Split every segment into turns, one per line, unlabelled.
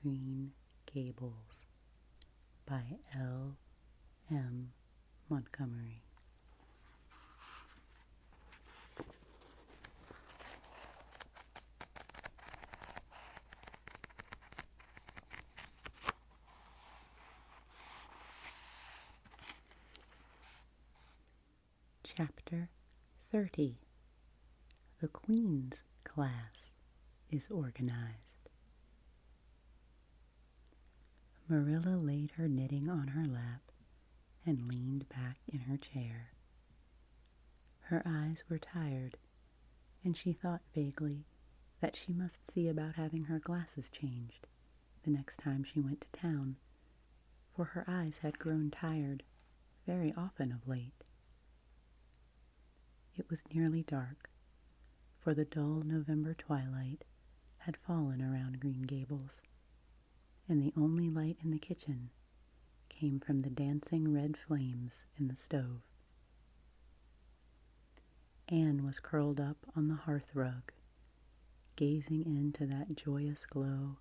Green Gables by L. M. Montgomery. Chapter 30. The Queen's class is organized. Marilla laid her knitting on her lap and leaned back in her chair. Her eyes were tired, and she thought vaguely that she must see about having her glasses changed the next time she went to town, for her eyes had grown tired very often of late. It was nearly dark, for the dull November twilight had fallen around Green Gables, and the only light in the kitchen came from the dancing red flames in the stove. Anne was curled up on the hearth rug, gazing into that joyous glow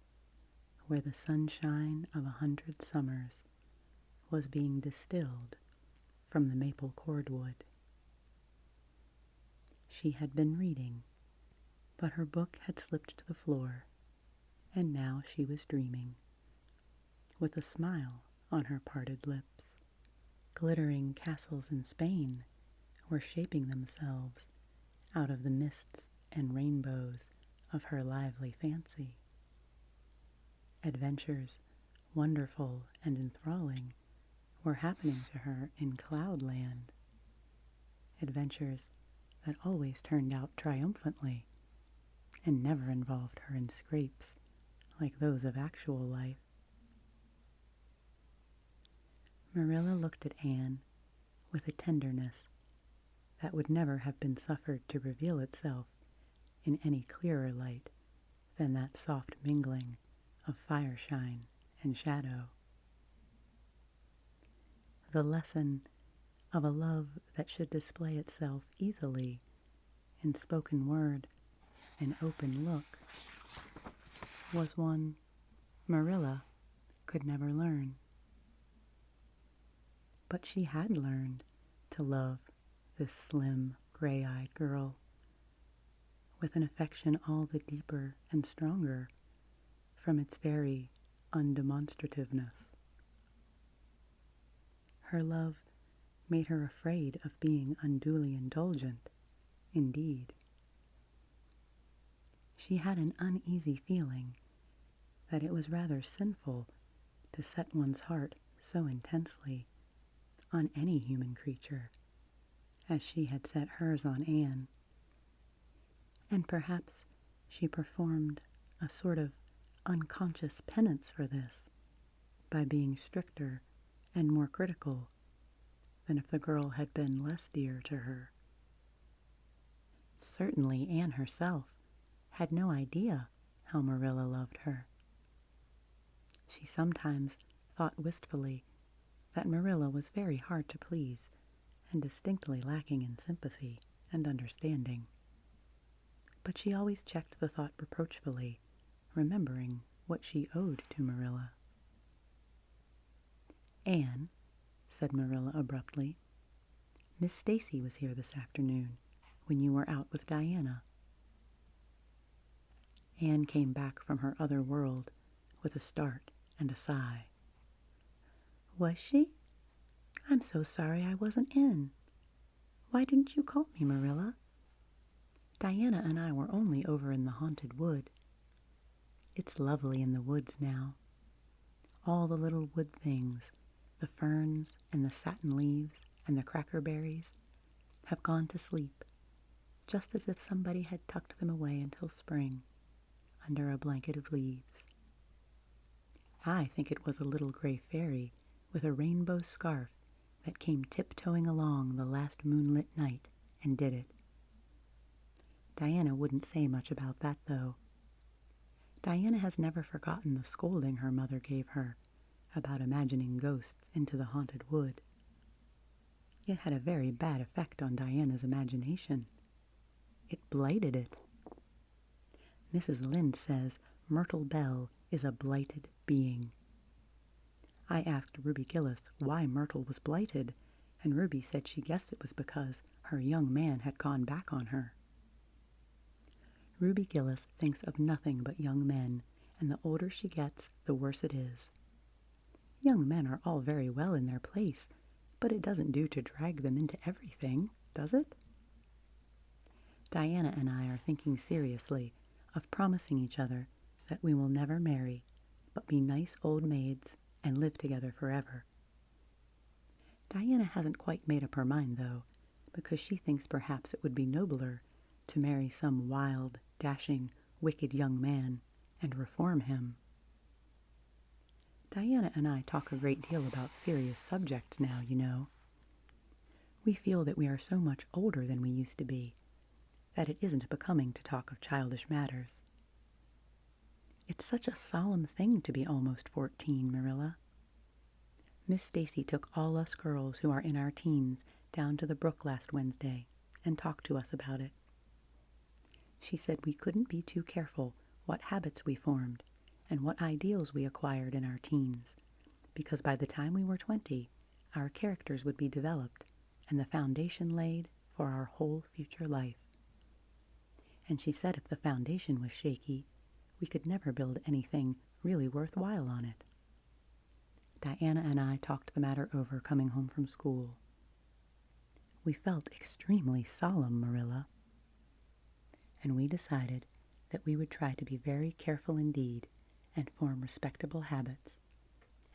where the sunshine of 100 summers was being distilled from the maple cordwood. She had been reading, but her book had slipped to the floor, and now she was dreaming, with a smile on her parted lips. Glittering castles in Spain were shaping themselves out of the mists and rainbows of her lively fancy. Adventures, wonderful and enthralling, were happening to her in Cloudland. Adventures that always turned out triumphantly and never involved her in scrapes like those of actual life. Marilla looked at Anne with a tenderness that would never have been suffered to reveal itself in any clearer light than that soft mingling of fireshine and shadow. The lesson of a love that should display itself easily in spoken word and open look was one Marilla could never learn. But she had learned to love this slim, gray-eyed girl with an affection all the deeper and stronger from its very undemonstrativeness. Her love made her afraid of being unduly indulgent, indeed. She had an uneasy feeling that it was rather sinful to set one's heart so intensely on any human creature as she had set hers on Anne, and perhaps she performed a sort of unconscious penance for this by being stricter and more critical than if the girl had been less dear to her. Certainly Anne herself had no idea how Marilla loved her. She sometimes thought wistfully that Marilla was very hard to please and distinctly lacking in sympathy and understanding. But she always checked the thought reproachfully, remembering what she owed to Marilla. "Anne," said Marilla abruptly, "Miss Stacy was here this afternoon when you were out with Diana." Anne came back from her other world with a start and a sigh. "Was she? I'm so sorry I wasn't in. Why didn't you call me, Marilla? Diana and I were only over in the haunted wood. It's lovely in the woods now. All the little wood things, the ferns and the satin leaves and the crackerberries, have gone to sleep, just as if somebody had tucked them away until spring, under a blanket of leaves. I think it was a little gray fairy with a rainbow scarf that came tiptoeing along the last moonlit night and did it. Diana wouldn't say much about that, though. Diana has never forgotten the scolding her mother gave her about imagining ghosts into the haunted wood. It had a very bad effect on Diana's imagination. It blighted it. Mrs. Lynde says Myrtle Bell is a blighted being. I asked Ruby Gillis why Myrtle was blighted, and Ruby said she guessed it was because her young man had gone back on her. Ruby Gillis thinks of nothing but young men, and the older she gets, the worse it is. Young men are all very well in their place, but it doesn't do to drag them into everything, does it? Diana and I are thinking seriously of promising each other that we will never marry, but be nice old maids and live together forever. Diana hasn't quite made up her mind, though, because she thinks perhaps it would be nobler to marry some wild, dashing, wicked young man and reform him. Diana and I talk a great deal about serious subjects now, you know. We feel that we are so much older than we used to be, that it isn't becoming to talk of childish matters. It's such a solemn thing to be almost 14, Marilla. Miss Stacy took all us girls who are in our teens down to the Brook last Wednesday and talked to us about it. She said we couldn't be too careful what habits we formed and what ideals we acquired in our teens, because by the time we were 20, our characters would be developed and the foundation laid for our whole future life. And she said if the foundation was shaky, we could never build anything really worthwhile on it. Diana and I talked the matter over coming home from school. We felt extremely solemn, Marilla, and we decided that we would try to be very careful indeed and form respectable habits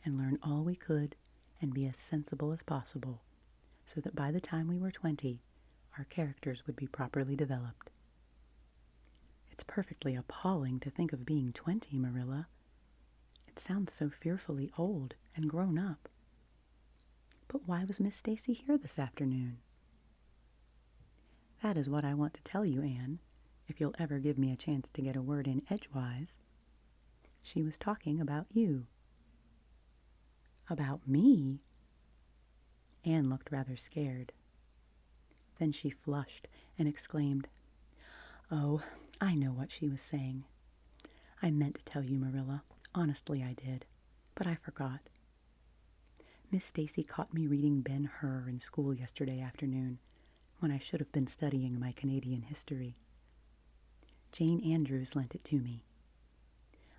and learn all we could and be as sensible as possible so that by the time we were 20, our characters would be properly developed. It's perfectly appalling to think of being 20, Marilla. It sounds so fearfully old and grown up. But why was Miss Stacy here this afternoon? That is what I want to tell you, Anne, if you'll ever give me a chance to get a word in edgewise. She was talking about you. About me? Anne looked rather scared. Then she flushed and exclaimed, "Oh, I know what she was saying. I meant to tell you, Marilla. Honestly, I did. But I forgot. Miss Stacy caught me reading Ben-Hur in school yesterday afternoon when I should have been studying my Canadian history. Jane Andrews lent it to me.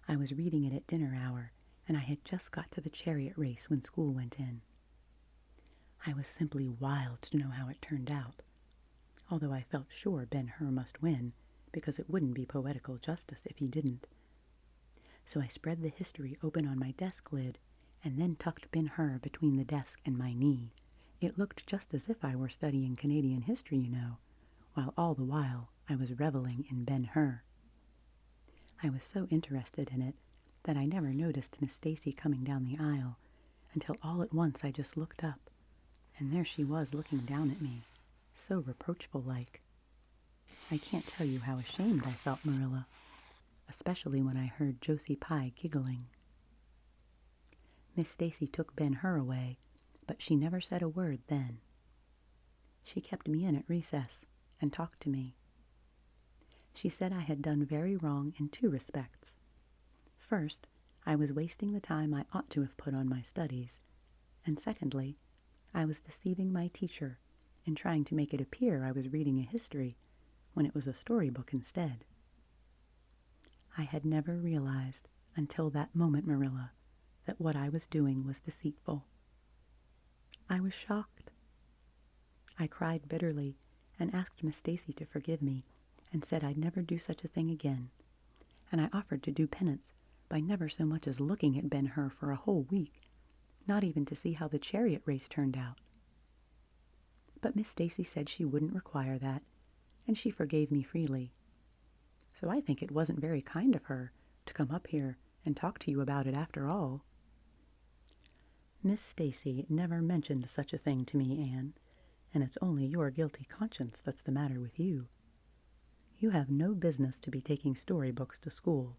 I was reading it at dinner hour, and I had just got to the chariot race when school went in. I was simply wild to know how it turned out, although I felt sure Ben-Hur must win, because it wouldn't be poetical justice if he didn't. So I spread the history open on my desk lid, and then tucked Ben-Hur between the desk and my knee. It looked just as if I were studying Canadian history, you know, while all the while I was reveling in Ben-Hur. I was so interested in it that I never noticed Miss Stacy coming down the aisle until all at once I just looked up, and there she was looking down at me, so reproachful-like. I can't tell you how ashamed I felt, Marilla, especially when I heard Josie Pye giggling. Miss Stacy took Ben-Hur away, but she never said a word then. She kept me in at recess and talked to me. She said I had done very wrong in 2 respects. First, I was wasting the time I ought to have put on my studies, and secondly, I was deceiving my teacher in trying to make it appear I was reading a history when it was a storybook instead. I had never realized until that moment, Marilla, that what I was doing was deceitful. I was shocked. I cried bitterly and asked Miss Stacy to forgive me and said I'd never do such a thing again, and I offered to do penance by never so much as looking at Ben-Hur for a whole week, not even to see how the chariot race turned out. But Miss Stacy said she wouldn't require that, and she forgave me freely. So I think it wasn't very kind of her to come up here and talk to you about it after all. Miss Stacy never mentioned such a thing to me, Anne, and it's only your guilty conscience that's the matter with you. You have no business to be taking storybooks to school.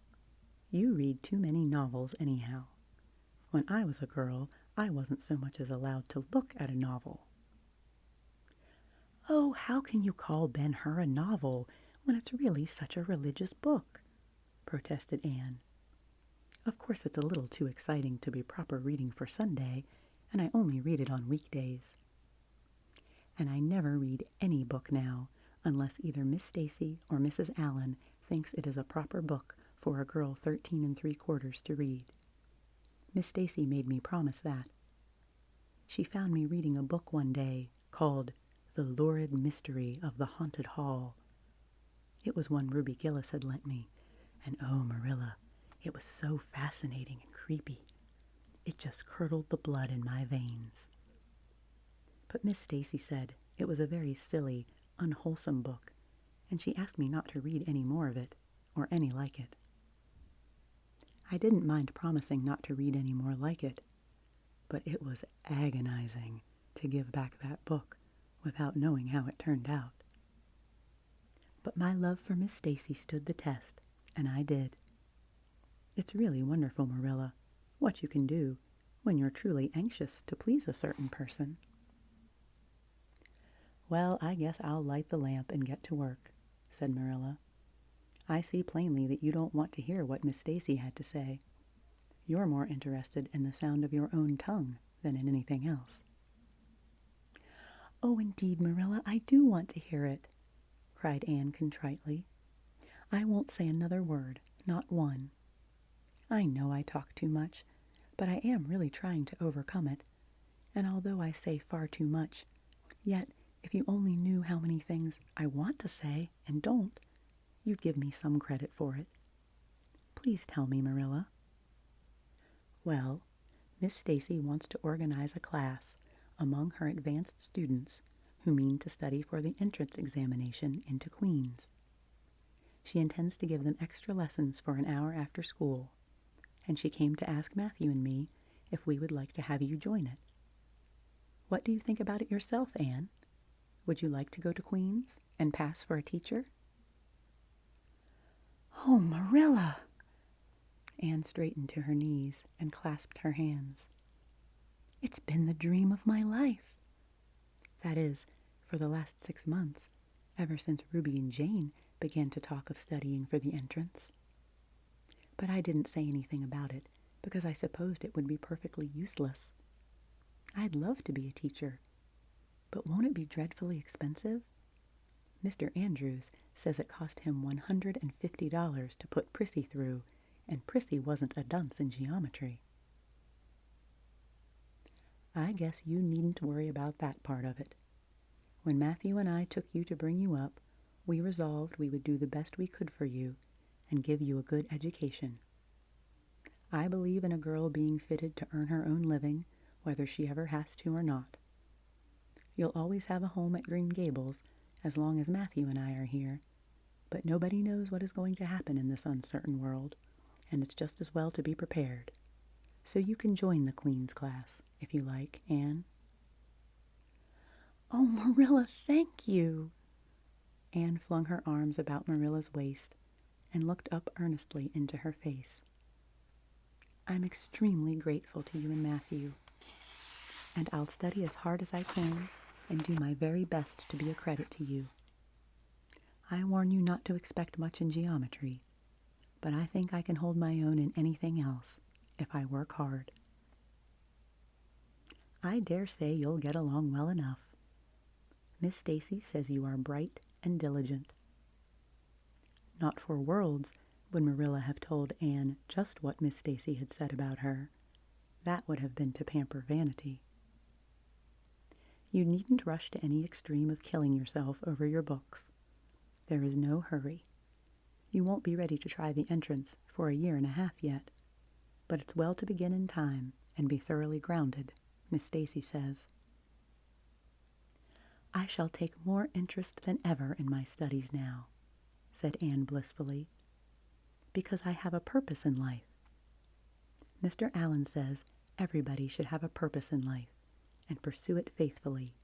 You read too many novels anyhow. When I was a girl, I wasn't so much as allowed to look at a novel. Oh, how can you call Ben-Hur a novel when it's really such a religious book? Protested Anne. Of course, it's a little too exciting to be proper reading for Sunday, and I only read it on weekdays. And I never read any book now, unless either Miss Stacy or Mrs. Allen thinks it is a proper book for a girl 13 3/4 to read. Miss Stacy made me promise that. She found me reading a book one day called The Lurid Mystery of the Haunted Hall. It was one Ruby Gillis had lent me, and oh, Marilla, it was so fascinating and creepy. It just curdled the blood in my veins. But Miss Stacy said it was a very silly, unwholesome book, and she asked me not to read any more of it, or any like it. I didn't mind promising not to read any more like it, but it was agonizing to give back that book without knowing how it turned out. But my love for Miss Stacy stood the test, and I did. It's really wonderful, Marilla, what you can do when you're truly anxious to please a certain person. Well, I guess I'll light the lamp and get to work, said Marilla. I see plainly that you don't want to hear what Miss Stacy had to say. You're more interested in the sound of your own tongue than in anything else. Oh, indeed, Marilla, I do want to hear it, cried Anne contritely. I won't say another word, not one. I know I talk too much, but I am really trying to overcome it, and although I say far too much, yet if you only knew how many things I want to say and don't, you'd give me some credit for it. Please tell me, Marilla. Well, Miss Stacy wants to organize a class among her advanced students who mean to study for the entrance examination into Queen's. She intends to give them extra lessons for an hour after school, and she came to ask Matthew and me if we would like to have you join it. What do you think about it yourself, Anne? Would you like to go to Queen's and pass for a teacher? Oh, Marilla! Anne straightened to her knees and clasped her hands. It's been the dream of my life. That is, for the last 6 months, ever since Ruby and Jane began to talk of studying for the entrance. But I didn't say anything about it because I supposed it would be perfectly useless. I'd love to be a teacher, but won't it be dreadfully expensive? Mr. Andrews says it cost him $150 to put Prissy through, and Prissy wasn't a dunce in geometry. I guess you needn't worry about that part of it. When Matthew and I took you to bring you up, we resolved we would do the best we could for you and give you a good education. I believe in a girl being fitted to earn her own living, whether she ever has to or not. You'll always have a home at Green Gables as long as Matthew and I are here, but nobody knows what is going to happen in this uncertain world, and it's just as well to be prepared. So you can join the Queen's class, if you like, Anne. Oh, Marilla, thank you! Anne flung her arms about Marilla's waist and looked up earnestly into her face. I'm extremely grateful to you and Matthew, and I'll study as hard as I can and do my very best to be a credit to you. I warn you not to expect much in geometry, but I think I can hold my own in anything else if I work hard. I dare say you'll get along well enough. Miss Stacy says you are bright and diligent. Not for worlds would Marilla have told Anne just what Miss Stacy had said about her. That would have been to pamper vanity. You needn't rush to any extreme of killing yourself over your books. There is no hurry. You won't be ready to try the entrance for 1.5 years yet, but it's well to begin in time and be thoroughly grounded, Miss Stacy says. I shall take more interest than ever in my studies now, said Anne blissfully, because I have a purpose in life. Mr. Allen says everybody should have a purpose in life and pursue it faithfully.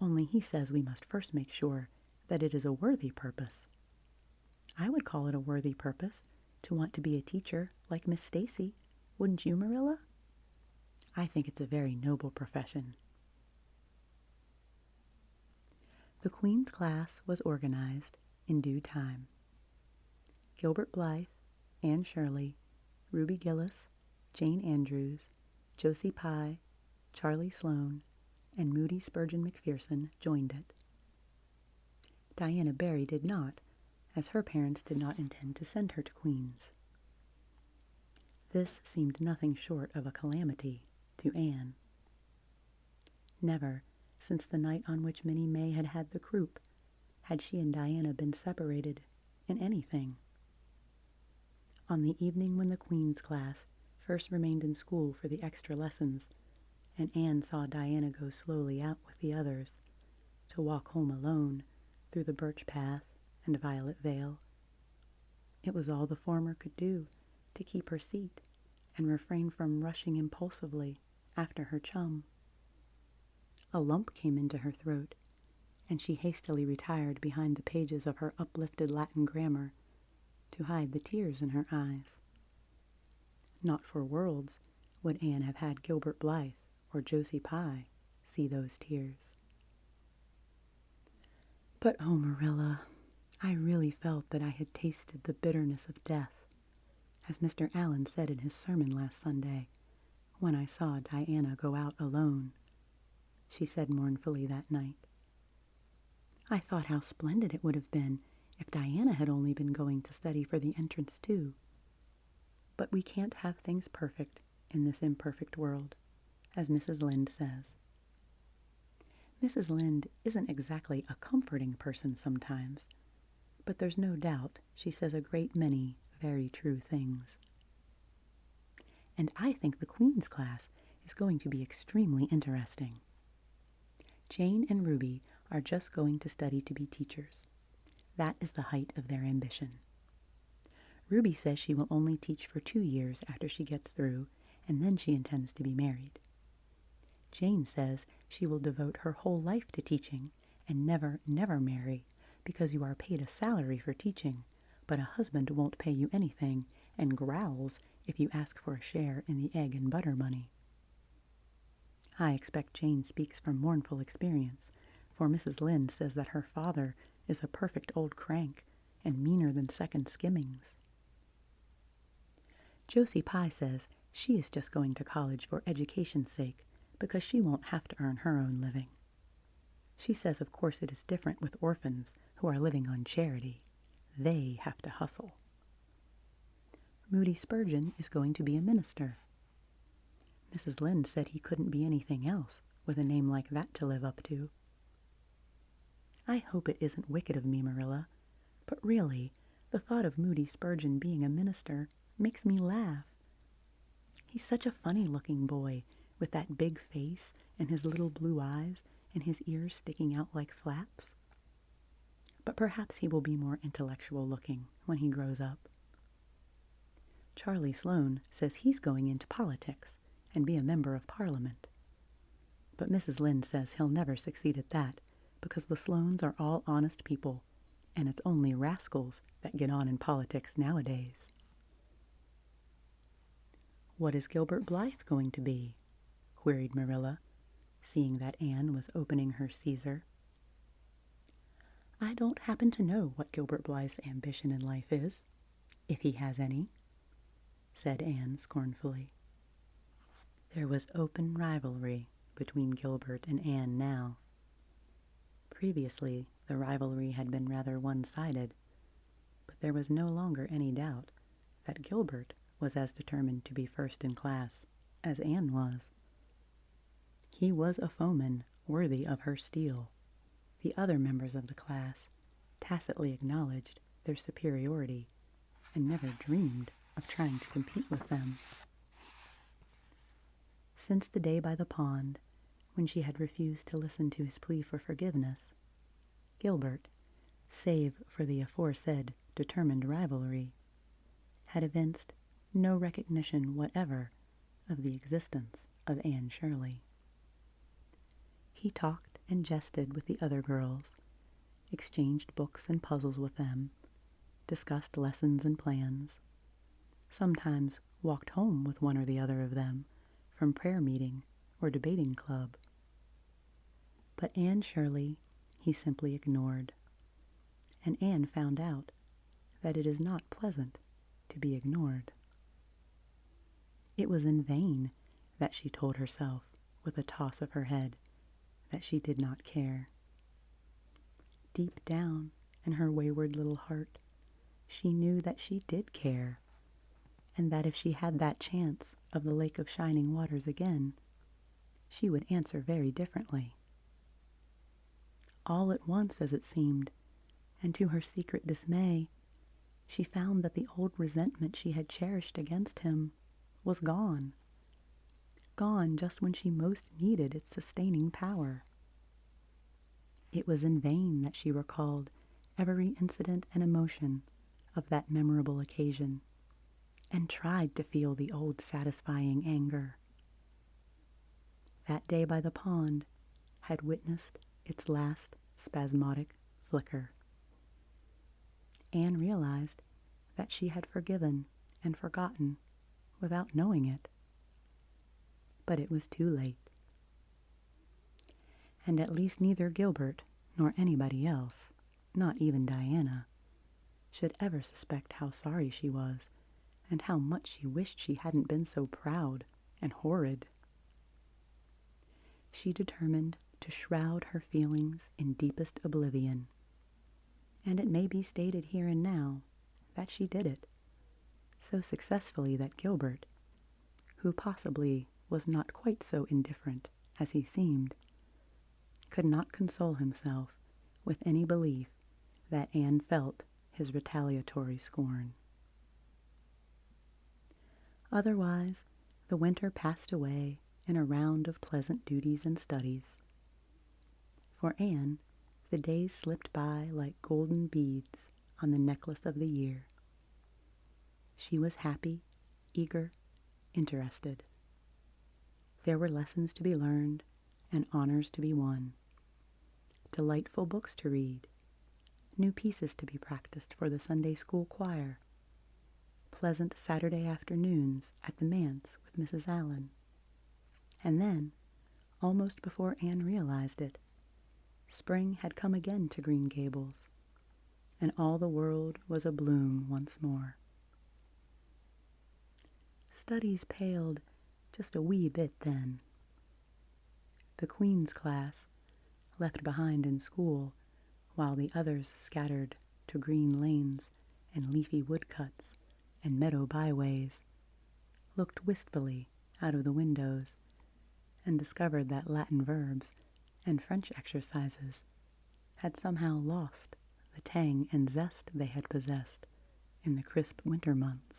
Only he says we must first make sure that it is a worthy purpose. I would call it a worthy purpose to want to be a teacher like Miss Stacy, wouldn't you, Marilla? I think it's a very noble profession. The Queen's class was organized in due time. Gilbert Blythe, Anne Shirley, Ruby Gillis, Jane Andrews, Josie Pye, Charlie Sloane, and Moody Spurgeon McPherson joined it. Diana Barry did not, as her parents did not intend to send her to Queen's. This seemed nothing short of a calamity to Anne. Never, since the night on which Minnie May had had the croup, had she and Diana been separated in anything. On the evening when the Queen's class first remained in school for the extra lessons, and Anne saw Diana go slowly out with the others, to walk home alone through the birch path and violet vale, it was all the former could do to keep her seat and refrain from rushing impulsively after her chum. A lump came into her throat, and she hastily retired behind the pages of her uplifted Latin grammar to hide the tears in her eyes. Not for worlds would Anne have had Gilbert Blythe or Josie Pye see those tears. But oh, Marilla, I really felt that I had tasted the bitterness of death, as Mr. Allen said in his sermon last Sunday, when I saw Diana go out alone, she said mournfully that night. I thought how splendid it would have been if Diana had only been going to study for the entrance too. But we can't have things perfect in this imperfect world, as Mrs. Lynde says. Mrs. Lynde isn't exactly a comforting person sometimes, but there's no doubt she says a great many very true things. And I think the Queen's class is going to be extremely interesting. Jane and Ruby are just going to study to be teachers. That is the height of their ambition. Ruby says she will only teach for 2 years after she gets through, and then she intends to be married. Jane says she will devote her whole life to teaching and never, never marry, because you are paid a salary for teaching, but a husband won't pay you anything and growls if you ask for a share in the egg and butter money. I expect Jane speaks from mournful experience, for Mrs. Lynde says that her father is a perfect old crank and meaner than second skimmings. Josie Pye says she is just going to college for education's sake because she won't have to earn her own living. She says of course it is different with orphans who are living on charity. They have to hustle. Moody Spurgeon is going to be a minister. Mrs. Lynde said he couldn't be anything else with a name like that to live up to. I hope it isn't wicked of me, Marilla, but really, the thought of Moody Spurgeon being a minister makes me laugh. He's such a funny-looking boy, with that big face and his little blue eyes and his ears sticking out like flaps. But perhaps he will be more intellectual-looking when he grows up. Charlie Sloane says he's going into politics and be a member of Parliament. But Mrs. Lynde says he'll never succeed at that because the Sloanes are all honest people, and it's only rascals that get on in politics nowadays. What is Gilbert Blythe going to be? Queried Marilla, seeing that Anne was opening her Caesar. I don't happen to know what Gilbert Blythe's ambition in life is, if he has any, said Anne scornfully. There was open rivalry between Gilbert and Anne now. Previously, the rivalry had been rather one-sided, but there was no longer any doubt that Gilbert was as determined to be first in class as Anne was. He was a foeman worthy of her steel. The other members of the class tacitly acknowledged their superiority and never dreamed of trying to compete with them. Since the day by the pond, when she had refused to listen to his plea for forgiveness, Gilbert, save for the aforesaid determined rivalry, had evinced no recognition whatever of the existence of Anne Shirley. He talked and jested with the other girls, exchanged books and puzzles with them, discussed lessons and plans, sometimes walked home with one or the other of them from prayer meeting or debating club. But Anne Shirley he simply ignored, and Anne found out that it is not pleasant to be ignored. It was in vain that she told herself, with a toss of her head, that she did not care. Deep down in her wayward little heart, she knew that she did care, and that if she had that chance of the Lake of Shining Waters again, she would answer very differently. All at once, as it seemed, and to her secret dismay, she found that the old resentment she had cherished against him was gone. Gone just when she most needed its sustaining power. It was in vain that she recalled every incident and emotion of that memorable occasion, and tried to feel the old satisfying anger. That day by the pond had witnessed its last spasmodic flicker. Anne realized that she had forgiven and forgotten without knowing it. But it was too late. And at least neither Gilbert nor anybody else, not even Diana, should ever suspect how sorry she was and how much she wished she hadn't been so proud and horrid. She determined to shroud her feelings in deepest oblivion, and it may be stated here and now that she did it, so successfully that Gilbert, who possibly was not quite so indifferent as he seemed, could not console himself with any belief that Anne felt his retaliatory scorn. Otherwise, the winter passed away in a round of pleasant duties and studies. For Anne, the days slipped by like golden beads on the necklace of the year. She was happy, eager, interested. There were lessons to be learned and honors to be won, delightful books to read, new pieces to be practiced for the Sunday school choir, pleasant Saturday afternoons at the manse with Mrs. Allen. And then, almost before Anne realized it, spring had come again to Green Gables, and all the world was abloom once more. Studies paled just a wee bit then. The Queen's class, left behind in school, while the others scattered to green lanes and leafy woodcuts and meadow byways, looked wistfully out of the windows and discovered that Latin verbs and French exercises had somehow lost the tang and zest they had possessed in the crisp winter months.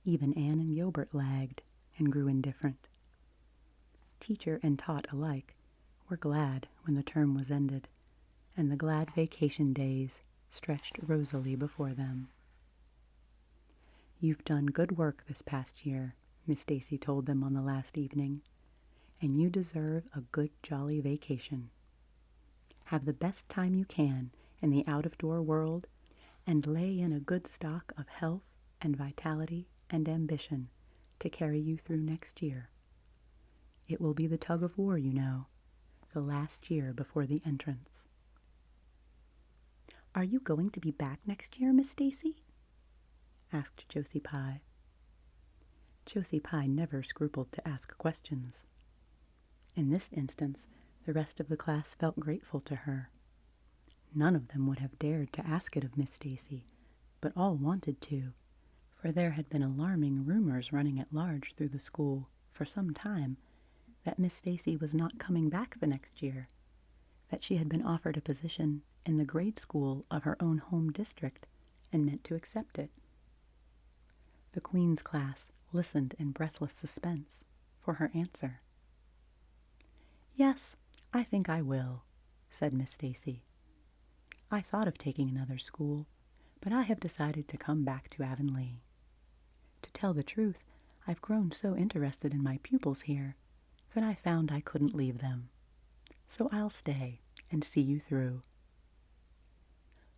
Even Anne and Gilbert lagged and grew indifferent. Teacher and taught alike were glad when the term was ended, and the glad vacation days stretched rosily before them. "You've done good work this past year," Miss Stacy told them on the last evening, "and you deserve a good jolly vacation. Have the best time you can in the out-of-door world, and lay in a good stock of health and vitality and ambition to carry you through next year. It will be the tug of war, you know, the last year before the entrance." "Are you going to be back next year, Miss Stacy?" asked Josie Pye. Josie Pye never scrupled to ask questions. In this instance, the rest of the class felt grateful to her. None of them would have dared to ask it of Miss Stacy, but all wanted to, for there had been alarming rumors running at large through the school for some time that Miss Stacy was not coming back the next year, that she had been offered a position in the grade school of her own home district and meant to accept it. The Queen's class listened in breathless suspense for her answer. "Yes, I think I will," said Miss Stacy. "I thought of taking another school, but I have decided to come back to Avonlea. To tell the truth, I've grown so interested in my pupils here that I found I couldn't leave them. So I'll stay and see you through."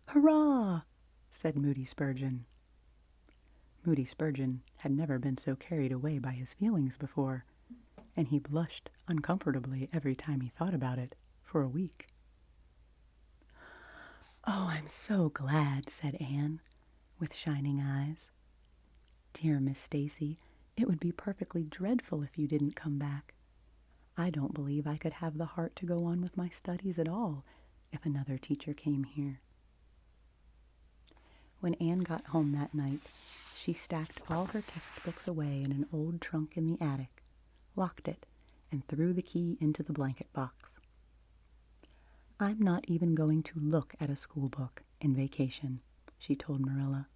"Hurrah!" said Moody Spurgeon. Moody Spurgeon had never been so carried away by his feelings before, and he blushed uncomfortably every time he thought about it for a week. "Oh, I'm so glad," said Anne, with shining eyes. Dear Miss Stacy, it would be perfectly dreadful if you didn't come back. I don't believe I could have the heart to go on with my studies at all if another teacher came here. When Anne got home that night, she stacked all her textbooks away in an old trunk in the attic, locked it, and threw the key into the blanket box. I'm not even going to look at a school book in vacation, she told Marilla.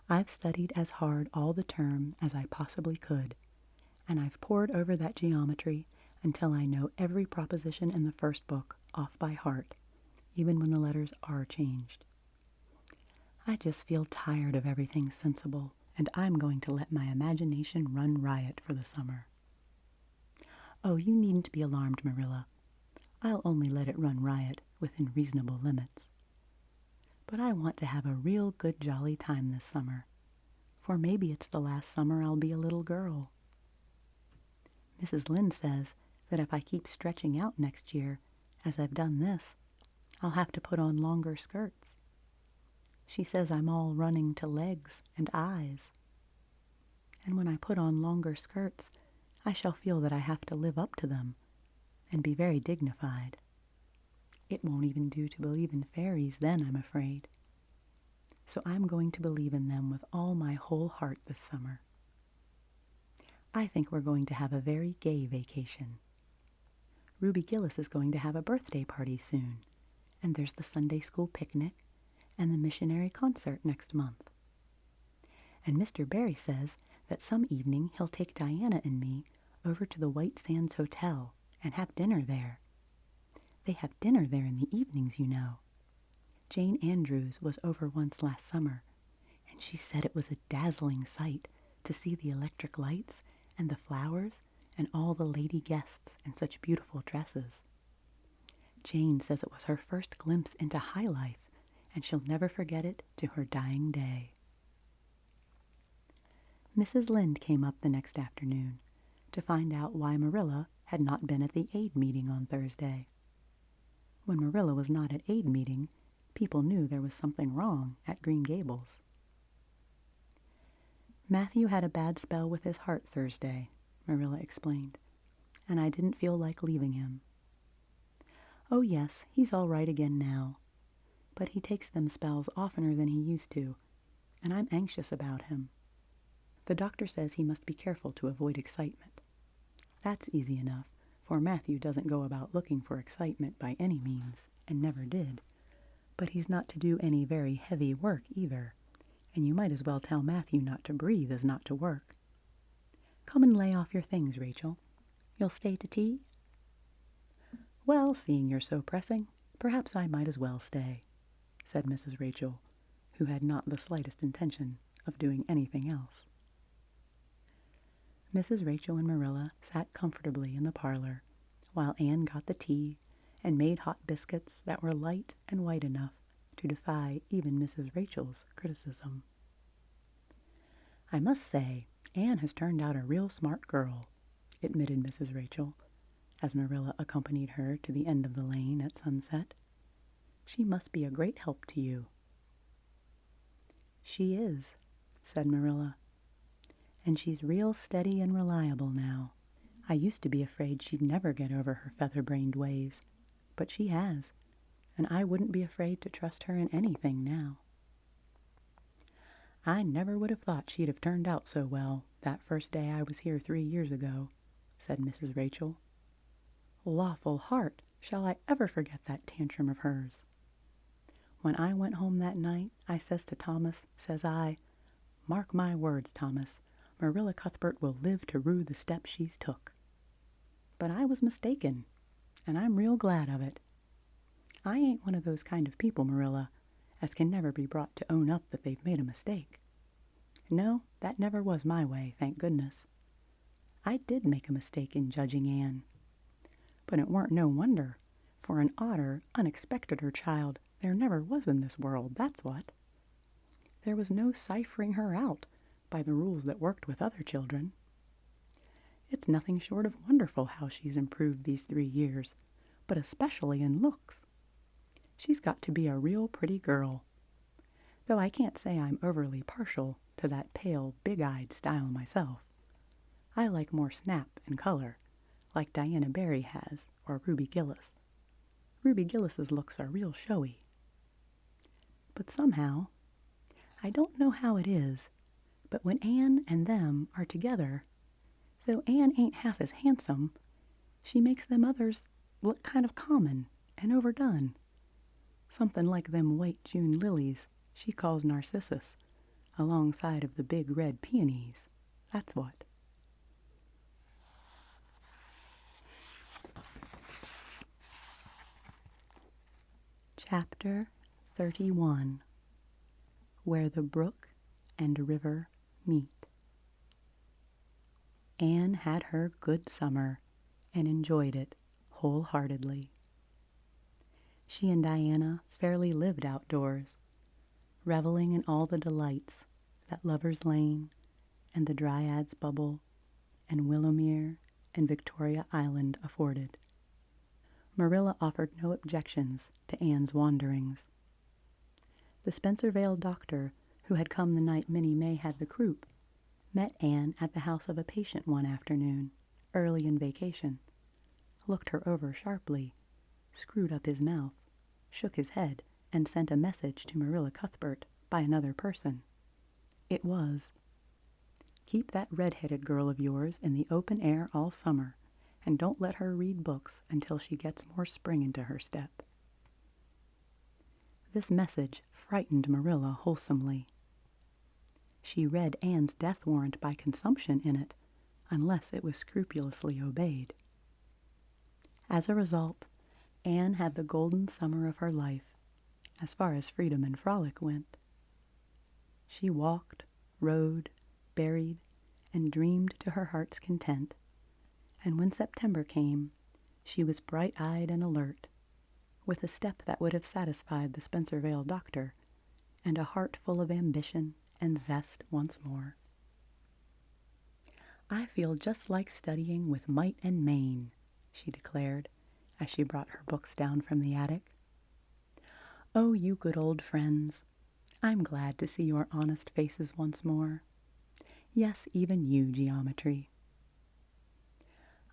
I've studied as hard all the term as I possibly could, and I've pored over that geometry until I know every proposition in the first book off by heart, even when the letters are changed. I just feel tired of everything sensible, and I'm going to let my imagination run riot for the summer. Oh, you needn't be alarmed, Marilla. I'll only let it run riot within reasonable limits. But I want to have a real good jolly time this summer, for maybe it's the last summer I'll be a little girl. Mrs. Lynde says that if I keep stretching out next year, as I've done this, I'll have to put on longer skirts. She says I'm all running to legs and eyes. And when I put on longer skirts, I shall feel that I have to live up to them and be very dignified. It won't even do to believe in fairies then, I'm afraid. So I'm going to believe in them with all my whole heart this summer. I think we're going to have a very gay vacation. Ruby Gillis is going to have a birthday party soon, and there's the Sunday school picnic and the missionary concert next month. And Mr. Barry says that some evening he'll take Diana and me over to the White Sands Hotel and have dinner there. They have dinner there in the evenings, you know. Jane Andrews was over once last summer, and she said it was a dazzling sight to see the electric lights and the flowers and all the lady guests in such beautiful dresses. Jane says it was her first glimpse into high life, and she'll never forget it to her dying day. Mrs. Lynde came up the next afternoon to find out why Marilla had not been at the aid meeting on Thursday. When Marilla was not at aid meeting, people knew there was something wrong at Green Gables. Matthew had a bad spell with his heart Thursday, Marilla explained, and I didn't feel like leaving him. Oh yes, he's all right again now, but he takes them spells oftener than he used to, and I'm anxious about him. The doctor says he must be careful to avoid excitement. That's easy enough, for Matthew doesn't go about looking for excitement by any means, and never did. But he's not to do any very heavy work either, and you might as well tell Matthew not to breathe as not to work. Come and lay off your things, Rachel. You'll stay to tea? Well, seeing you're so pressing, perhaps I might as well stay, said Mrs. Rachel, who had not the slightest intention of doing anything else. Mrs. Rachel and Marilla sat comfortably in the parlor while Anne got the tea and made hot biscuits that were light and white enough to defy even Mrs. Rachel's criticism. I must say, Anne has turned out a real smart girl, admitted Mrs. Rachel, as Marilla accompanied her to the end of the lane at sunset. She must be a great help to you. She is, said Marilla, and she's real steady and reliable now. I used to be afraid she'd never get over her feather-brained ways, but she has, and I wouldn't be afraid to trust her in anything now. I never would have thought she'd have turned out so well that first day I was here 3 years ago, said Mrs. Rachel. Lawful heart, shall I ever forget that tantrum of hers? When I went home that night, I says to Thomas, says I, mark my words, Thomas, Marilla Cuthbert will live to rue the step she's took. But I was mistaken, and I'm real glad of it. I ain't one of those kind of people, Marilla, as can never be brought to own up that they've made a mistake. No, that never was my way, thank goodness. I did make a mistake in judging Anne. But it weren't no wonder, for an odder, unexpecteder child there never was in this world, that's what. There was no ciphering her out by the rules that worked with other children. It's nothing short of wonderful how she's improved these 3 years, but especially in looks. She's got to be a real pretty girl. Though I can't say I'm overly partial, to that pale, big-eyed style myself. I like more snap and color, like Diana Barry has, or Ruby Gillis. Ruby Gillis's looks are real showy. But somehow, I don't know how it is, but when Anne and them are together, though Anne ain't half as handsome, she makes them others look kind of common and overdone. Something like them white June lilies she calls narcissus, alongside of the big red peonies. That's what. Chapter 31. Where the Brook and River Meet. Anne had her good summer and enjoyed it wholeheartedly. She and Diana fairly lived outdoors, reveling in all the delights that Lover's Lane and the Dryad's Bubble and Willowmere and Victoria Island afforded. Marilla offered no objections to Anne's wanderings. The Spencervale doctor, who had come the night Minnie May had the croup, met Anne at the house of a patient one afternoon, early in vacation, looked her over sharply, screwed up his mouth, shook his head, and sent a message to Marilla Cuthbert by another person. It was, "Keep that red-headed girl of yours in the open air all summer, and don't let her read books until she gets more spring into her step." This message frightened Marilla wholesomely. She read Anne's death warrant by consumption in it, unless it was scrupulously obeyed. As a result, Anne had the golden summer of her life, as far as freedom and frolic went. She walked, rode, berried, and dreamed to her heart's content, and when September came, she was bright-eyed and alert, with a step that would have satisfied the Spencervale doctor, and a heart full of ambition and zest once more. "I feel just like studying with might and main," she declared, as she brought her books down from the attic. "Oh, you good old friends, I'm glad to see your honest faces once more. Yes, even you, geometry.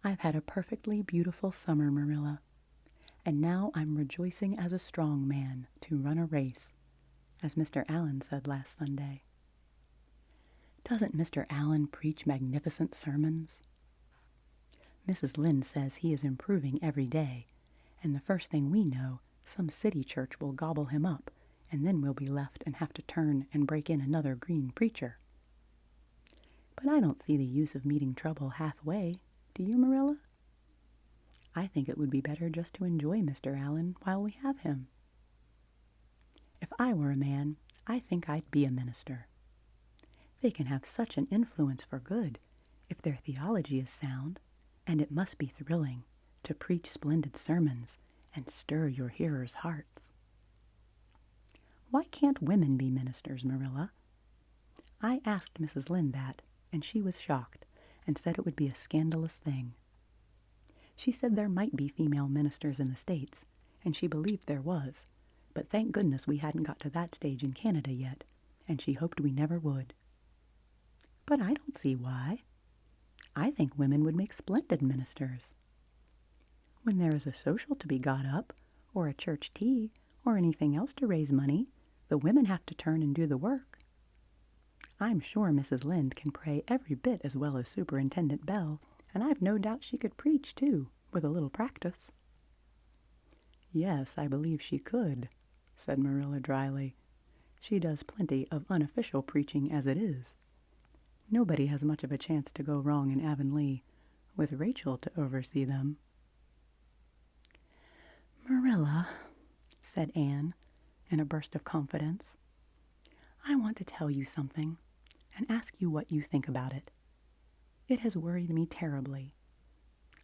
I've had a perfectly beautiful summer, Marilla, and now I'm rejoicing as a strong man to run a race, as Mr. Allen said last Sunday. Doesn't Mr. Allen preach magnificent sermons? Mrs. Lynde says he is improving every day, and the first thing we know, some city church will gobble him up, and then we'll be left and have to turn and break in another green preacher. But I don't see the use of meeting trouble halfway, do you, Marilla? I think it would be better just to enjoy Mr. Allen while we have him. If I were a man, I think I'd be a minister. They can have such an influence for good if their theology is sound, and it must be thrilling to preach splendid sermons and stir your hearers' hearts. Why can't women be ministers, Marilla? I asked Mrs. Lynde that, and she was shocked and said it would be a scandalous thing. She said there might be female ministers in the States, and she believed there was, but thank goodness we hadn't got to that stage in Canada yet, and she hoped we never would. But I don't see why. I think women would make splendid ministers. When there is a social to be got up, or a church tea, or anything else to raise money, the women have to turn and do the work. I'm sure Mrs. Lynde can pray every bit as well as Superintendent Bell, and I've no doubt she could preach, too, with a little practice. Yes, I believe she could, said Marilla dryly. She does plenty of unofficial preaching as it is. Nobody has much of a chance to go wrong in Avonlea, with Rachel to oversee them. Marilla, said Anne, in a burst of confidence, I want to tell you something, and ask you what you think about it. It has worried me terribly.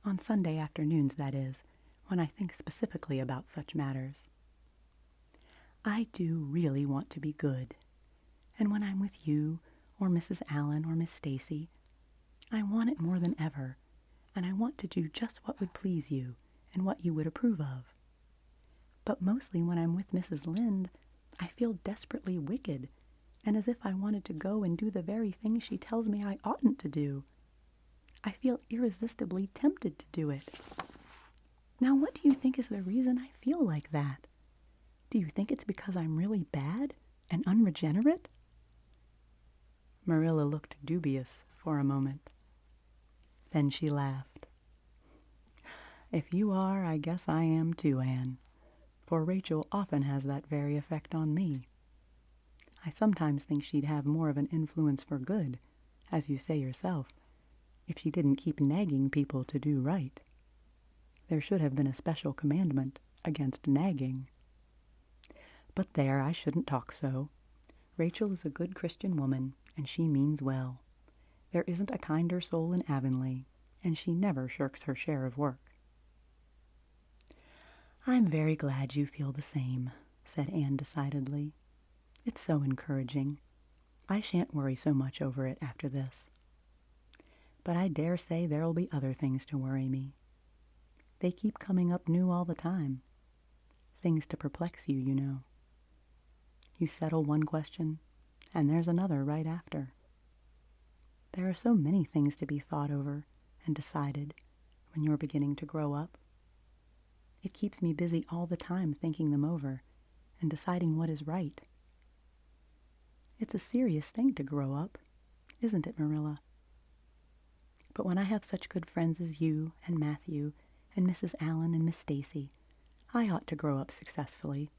On Sunday afternoons, that is, when I think specifically about such matters. I do really want to be good, and when I'm with you, or Mrs. Allen, or Miss Stacy, I want it more than ever, and I want to do just what would please you, and what you would approve of. But mostly when I'm with Mrs. Lynde, I feel desperately wicked, and as if I wanted to go and do the very thing she tells me I oughtn't to do. I feel irresistibly tempted to do it. Now, what do you think is the reason I feel like that? Do you think it's because I'm really bad and unregenerate? Marilla looked dubious for a moment. Then she laughed. If you are, I guess I am too, Anne, for Rachel often has that very effect on me. I sometimes think she'd have more of an influence for good, as you say yourself, if she didn't keep nagging people to do right. There should have been a special commandment against nagging. But there, I shouldn't talk so. Rachel is a good Christian woman, and she means well. There isn't a kinder soul in Avonlea, and she never shirks her share of work. I'm very glad you feel the same, said Anne decidedly. It's so encouraging. I shan't worry so much over it after this. But I dare say there'll be other things to worry me. They keep coming up new all the time. Things to perplex you, you know. You settle one question, and there's another right after. There are so many things to be thought over and decided when you're beginning to grow up. It keeps me busy all the time thinking them over and deciding what is right. It's a serious thing to grow up, isn't it, Marilla? But when I have such good friends as you and Matthew and Mrs. Allen and Miss Stacy, I ought to grow up successfully,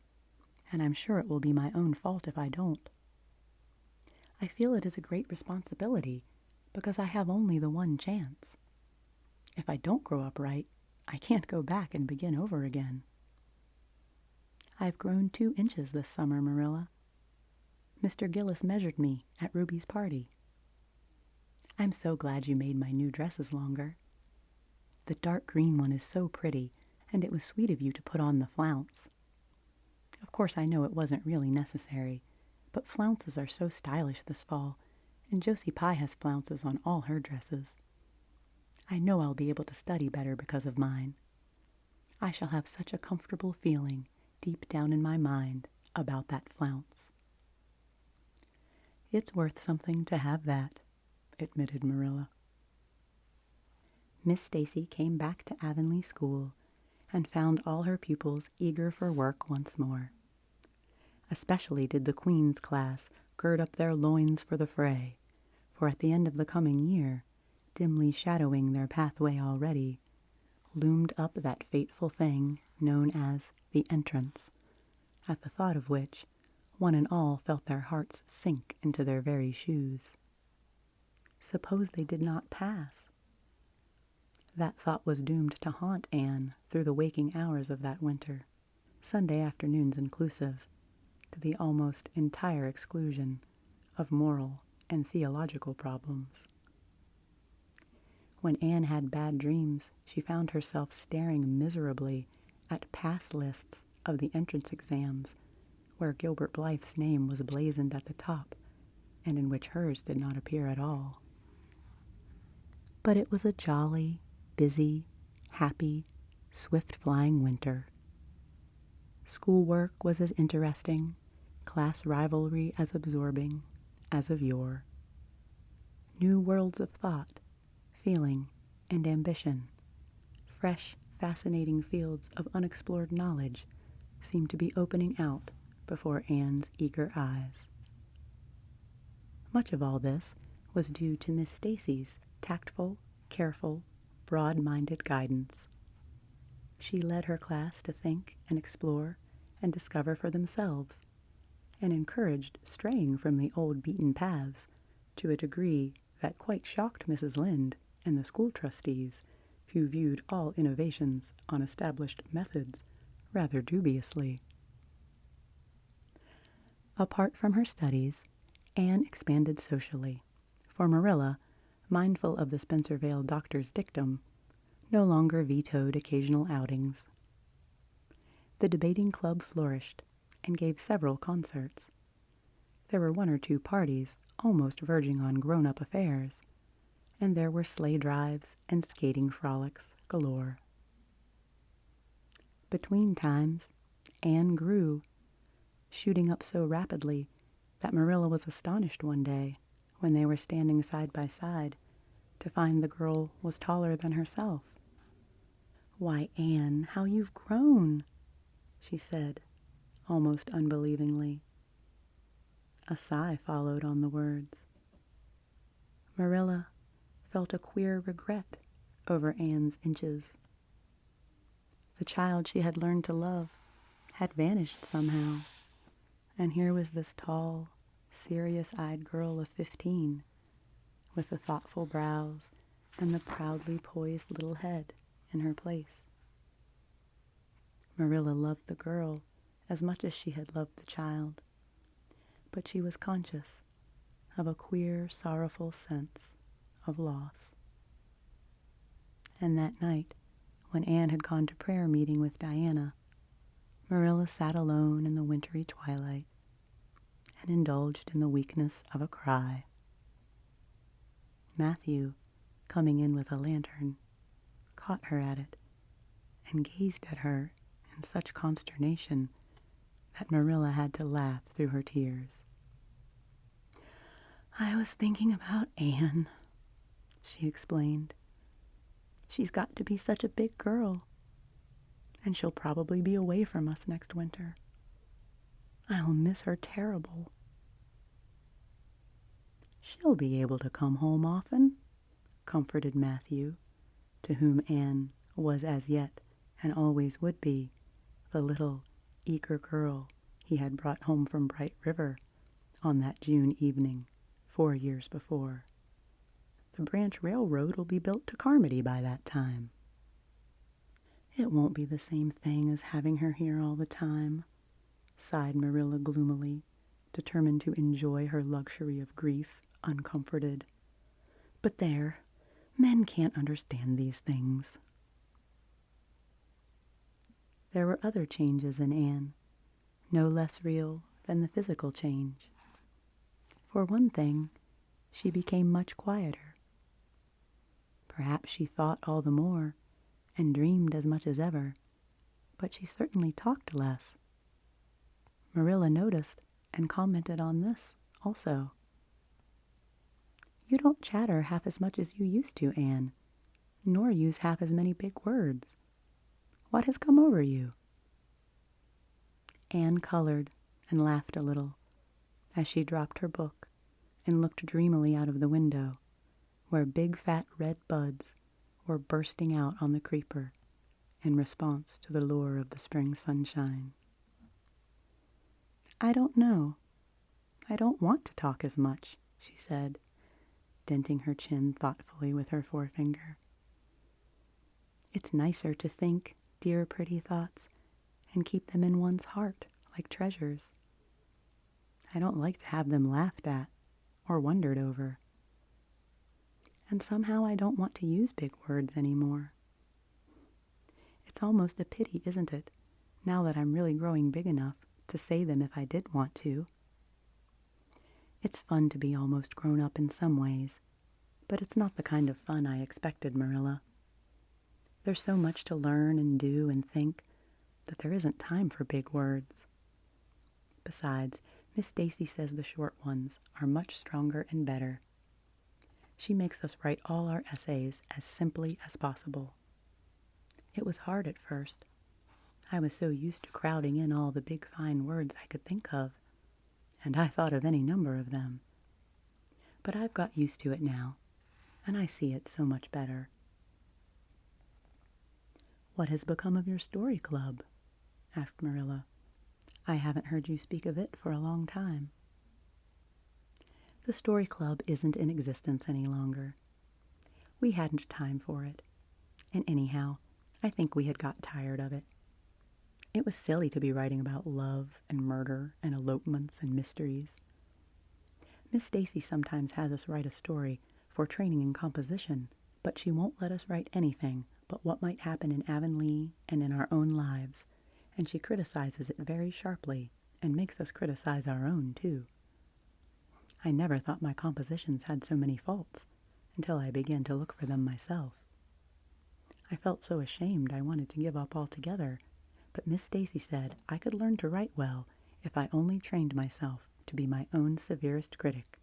and I'm sure it will be my own fault if I don't. I feel it is a great responsibility because I have only the one chance. If I don't grow up right, I can't go back and begin over again. I've grown 2 inches this summer, Marilla. Mr. Gillis measured me at Ruby's party. I'm so glad you made my new dresses longer. The dark green one is so pretty, and it was sweet of you to put on the flounce. Of course, I know it wasn't really necessary, but flounces are so stylish this fall, and Josie Pye has flounces on all her dresses. I know I'll be able to study better because of mine. I shall have such a comfortable feeling deep down in my mind about that flounce. It's worth something to have that, admitted Marilla. Miss Stacy came back to Avonlea School and found all her pupils eager for work once more. Especially did the Queen's class gird up their loins for the fray, for at the end of the coming year, dimly shadowing their pathway already, loomed up that fateful thing known as the entrance, at the thought of which one and all felt their hearts sink into their very shoes. Suppose they did not pass? That thought was doomed to haunt Anne through the waking hours of that winter, Sunday afternoons inclusive, to the almost entire exclusion of moral and theological problems. When Anne had bad dreams, she found herself staring miserably at pass lists of the entrance exams where Gilbert Blythe's name was blazoned at the top and in which hers did not appear at all. But it was a jolly, busy, happy, swift-flying winter. Schoolwork was as interesting, class rivalry as absorbing, as of yore. New worlds of thought, feeling, and ambition, fresh, fascinating fields of unexplored knowledge seemed to be opening out before Anne's eager eyes. Much of all this was due to Miss Stacy's tactful, careful, broad-minded guidance. She led her class to think and explore and discover for themselves, and encouraged straying from the old beaten paths to a degree that quite shocked Mrs. Lynde and the school trustees, who viewed all innovations on established methods rather dubiously. Apart from her studies, Anne expanded socially, for Marilla, mindful of the Spencervale doctor's dictum, no longer vetoed occasional outings. The debating club flourished and gave several concerts. There were 1 or 2 parties almost verging on grown-up affairs, and there were sleigh drives and skating frolics galore. Between times, Anne grew, shooting up so rapidly that Marilla was astonished one day when they were standing side by side to find the girl was taller than herself. "Why, Anne, how you've grown," she said, almost unbelievingly. A sigh followed on the words. Marilla felt a queer regret over Anne's inches. The child she had learned to love had vanished somehow, and here was this tall, serious-eyed girl of 15, with the thoughtful brows and the proudly poised little head in her place. Marilla loved the girl as much as she had loved the child, but she was conscious of a queer, sorrowful sense of loss. And that night, when Anne had gone to prayer meeting with Diana, Marilla sat alone in the wintry twilight and indulged in the weakness of a cry. Matthew, coming in with a lantern, caught her at it and gazed at her in such consternation that Marilla had to laugh through her tears. "I was thinking about Anne," she explained. "She's got to be such a big girl, and she'll probably be away from us next winter. I'll miss her terrible." "She'll be able to come home often," comforted Matthew, to whom Anne was as yet, and always would be, the little, eager girl he had brought home from Bright River on that June evening 4 years before. "The branch railroad will be built to Carmody by that time." "It won't be the same thing as having her here all the time," sighed Marilla gloomily, determined to enjoy her luxury of grief uncomforted. "But there, men can't understand these things." There were other changes in Anne, no less real than the physical change. For one thing, she became much quieter. Perhaps she thought all the more and dreamed as much as ever, but she certainly talked less. Marilla noticed and commented on this also. "You don't chatter half as much as you used to, Anne, nor use half as many big words. What has come over you?" Anne colored and laughed a little as she dropped her book and looked dreamily out of the window, where big fat red buds were bursting out on the creeper in response to the lure of the spring sunshine. "I don't know. I don't want to talk as much," she said, denting her chin thoughtfully with her forefinger. "It's nicer to think dear pretty thoughts and keep them in one's heart like treasures. I don't like to have them laughed at or wondered over. And somehow I don't want to use big words anymore. It's almost a pity, isn't it, now that I'm really growing big enough to say them if I did want to. It's fun to be almost grown up in some ways, but it's not the kind of fun I expected, Marilla. There's so much to learn and do and think that there isn't time for big words. Besides, Miss Stacy says the short ones are much stronger and better. She makes us write all our essays as simply as possible. It was hard at first. I was so used to crowding in all the big fine words I could think of, and I thought of any number of them. But I've got used to it now, and I see it so much better." "What has become of your story club?" asked Marilla. "I haven't heard you speak of it for a long time." "The story club isn't in existence any longer. We hadn't time for it, and anyhow, I think we had got tired of it. It was silly to be writing about love and murder and elopements and mysteries. Miss Stacy sometimes has us write a story for training in composition, but she won't let us write anything but what might happen in Avonlea and in our own lives, and she criticizes it very sharply and makes us criticize our own, too. I never thought my compositions had so many faults until I began to look for them myself. I felt so ashamed I wanted to give up altogether, but Miss Stacy said I could learn to write well if I only trained myself to be my own severest critic,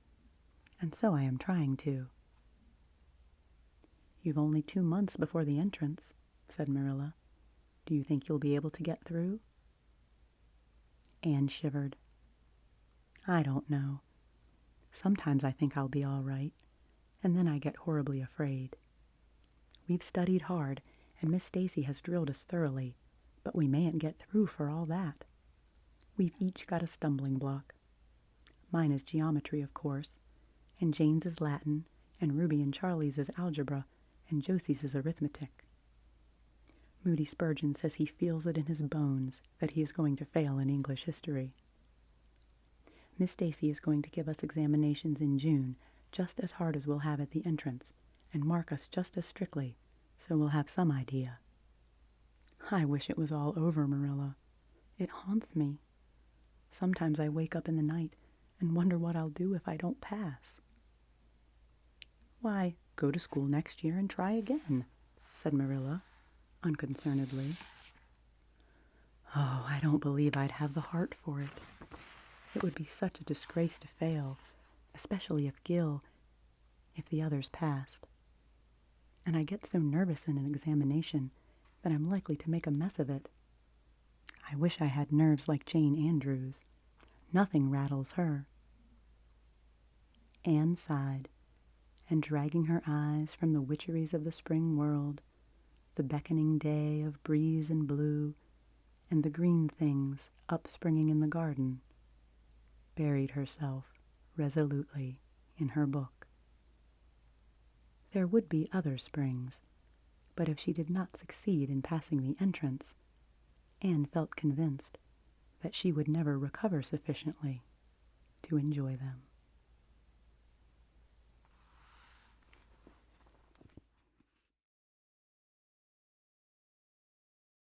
and so I am trying to. You've only 2 months before the entrance, said Marilla. Do you think you'll be able to get through? Anne shivered. I don't know. Sometimes I think I'll be all right, and then I get horribly afraid. We've studied hard, and Miss Stacy has drilled us thoroughly, but we mayn't get through for all that. We've each got a stumbling block. Mine is geometry, of course, and Jane's is Latin, and Ruby and Charlie's is algebra, and Josie's is arithmetic. Moody Spurgeon says he feels it in his bones that he is going to fail in English history. Miss Stacy is going to give us examinations in June just as hard as we'll have at the entrance, and mark us just as strictly, so we'll have some idea. I wish it was all over, Marilla. It haunts me. Sometimes I wake up in the night and wonder what I'll do if I don't pass. Why, go to school next year and try again, said Marilla, unconcernedly. Oh, I don't believe I'd have the heart for it. It would be such a disgrace to fail, especially if the others passed. And I get so nervous in an examination that I'm likely to make a mess of it. I wish I had nerves like Jane Andrews. Nothing rattles her. Anne sighed, and dragging her eyes from the witcheries of the spring world, the beckoning day of breeze and blue, and the green things upspringing in the garden, buried herself resolutely in her book. There would be other springs, but if she did not succeed in passing the entrance, Anne felt convinced that she would never recover sufficiently to enjoy them.